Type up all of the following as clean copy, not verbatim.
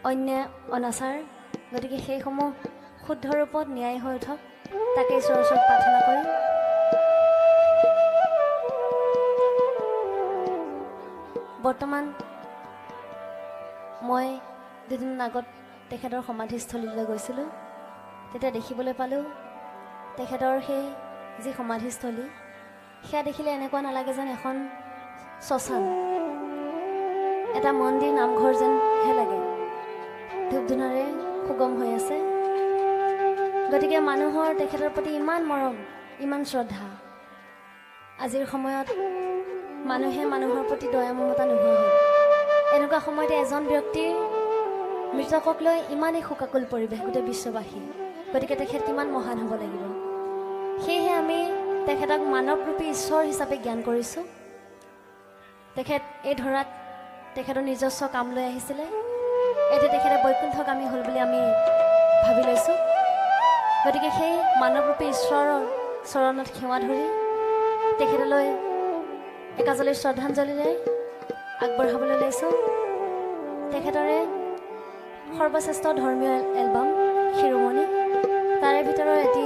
অন্যায় অনাচাৰ, গতিকে সেইসমূহ শুদ্ধ ৰূপত ন্যায় হৈ উঠক, তাকে ঈশ্বৰৰ ওচৰত প্ৰাৰ্থনা কৰি বৰ্তমান মই দুদিন আগত তেখেতৰ সমাধিস্থলীলৈ গৈছিলোঁ। তেতিয়া দেখিবলৈ পালোঁ তেখেতৰ সেই যি সমাধিস্থলী, সেয়া দেখিলে এনেকুৱা নালাগে যেন এখন শ্মশান, এটা মন্দিৰ নামঘৰ যেনহে লাগে। ধূপ ধূনাৰে সুগম হৈ আছে। গতিকে মানুহৰ তেখেতৰ প্ৰতি ইমান মৰম, ইমান শ্ৰদ্ধা। আজিৰ সময়ত মানুহে মানুহৰ প্ৰতি দয়া মমতা নোহোৱা হ'ল। এনেকুৱা সময়তে এজন ব্যক্তিৰ মৃতকক লৈ ইমানেই শোকাকুল পৰিৱেশ গোটেই বিশ্ববাসী, গতিকে তেখেত কিমান মহান হ'ব লাগিব। সেয়েহে আমি তেখেতক মানৱৰূপী ঈশ্বৰ হিচাপে জ্ঞান কৰিছোঁ। তেখেত এই ধৰাত তেখেতৰ নিজস্ব কাম লৈ আহিছিলে, এতিয়া তেখেতে বৈকুণ্ঠগামী হ'ল বুলি আমি ভাবি লৈছোঁ। গতিকে সেই মানৱৰূপী ঈশ্বৰৰ চৰণত সেৱা ধৰি তেখেতলৈ একাজলি শ্ৰদ্ধাঞ্জলিৰে আগবঢ়াবলৈ লৈছোঁ তেখেতৰে সৰ্বশ্ৰেষ্ঠ ধৰ্মীয় এলবাম শিৰোমণি, তাৰে ভিতৰৰ এটি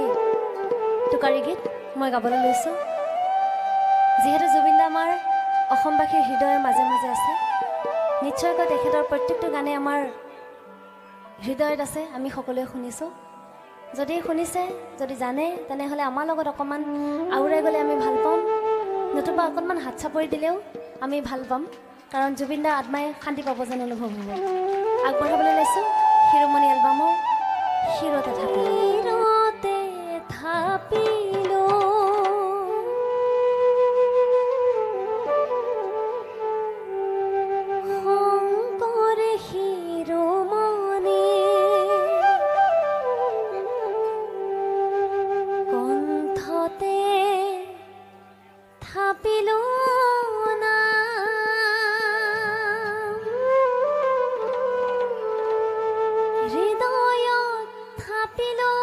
টোকাৰী গীত মই গাবলৈ লৈছোঁ। যিহেতু জুবিন দা আমাৰ অসমবাসীৰ হৃদয়ৰ মাজে মাজে আছে, নিশ্চয়কৈ তেখেতৰ প্ৰত্যেকটো গানেই আমাৰ হৃদয়ত আছে, আমি সকলোৱে শুনিছোঁ। যদি শুনিছে, যদি জানে, তেনেহ'লে আমাৰ লগত অকণমান আউৰাই গ'লে আমি ভাল পাম, নতুবা অকণমান হাত চাপৰি দিলেও আমি ভাল পাম, কাৰণ জুবিন দাৰ আত্মাই শান্তি পাব যেন অনুভৱ হ'ব। আগবঢ়াবলৈ লৈছোঁ শিৰোমণি এলবামৰ শিৰতে থাপিলো। শংকৰে শিৰোমণি কণ্ঠতে থাপিলো না, হৃদয়ত থাপিলো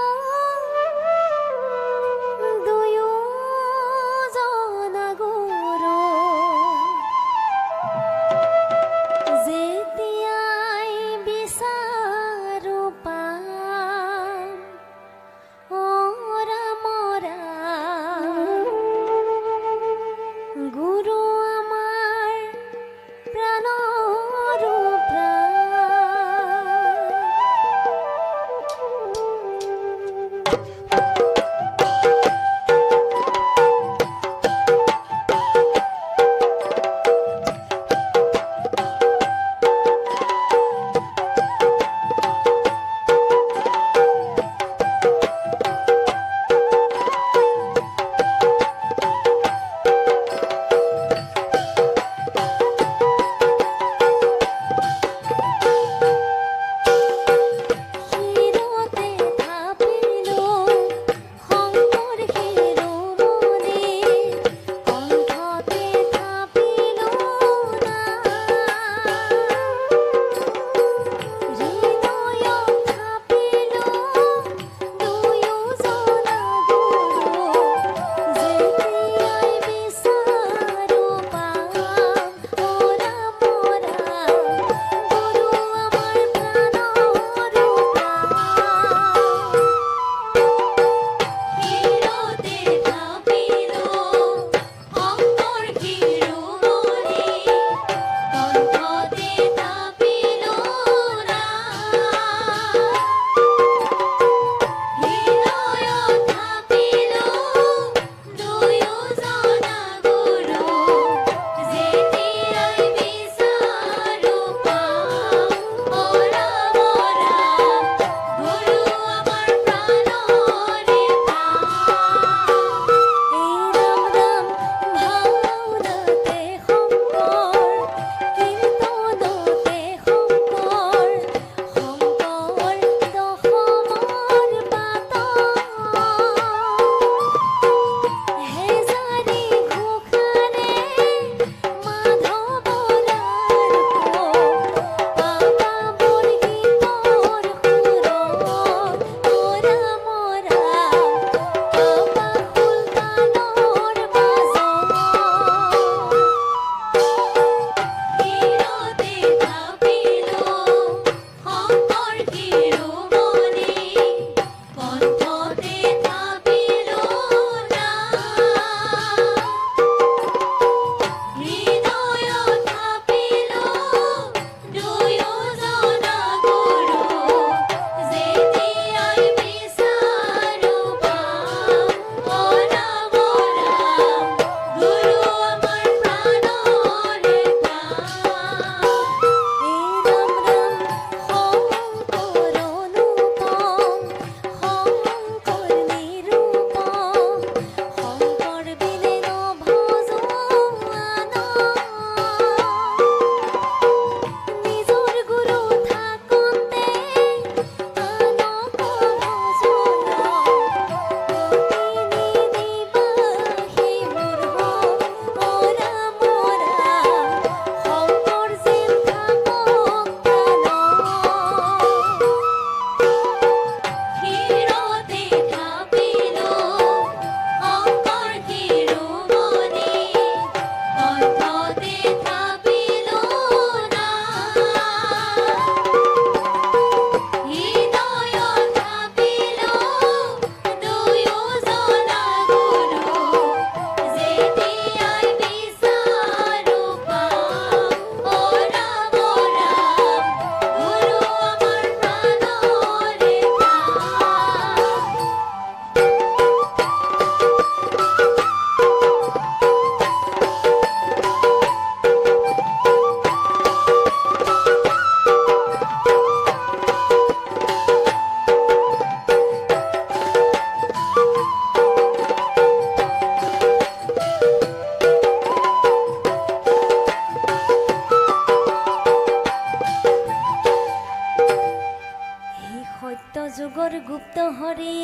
যুগৰ গুপ্ত হৰি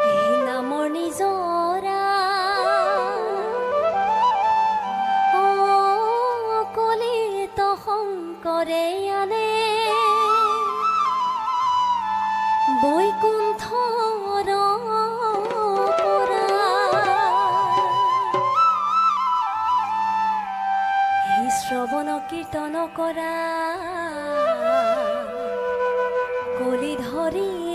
এই নামৰ নিজৰা কলিত শংকৰে আনে বৈকুণ্ঠৰ পৰা এই শ্ৰৱণ কীৰ্তন কৰা কলি ধৰি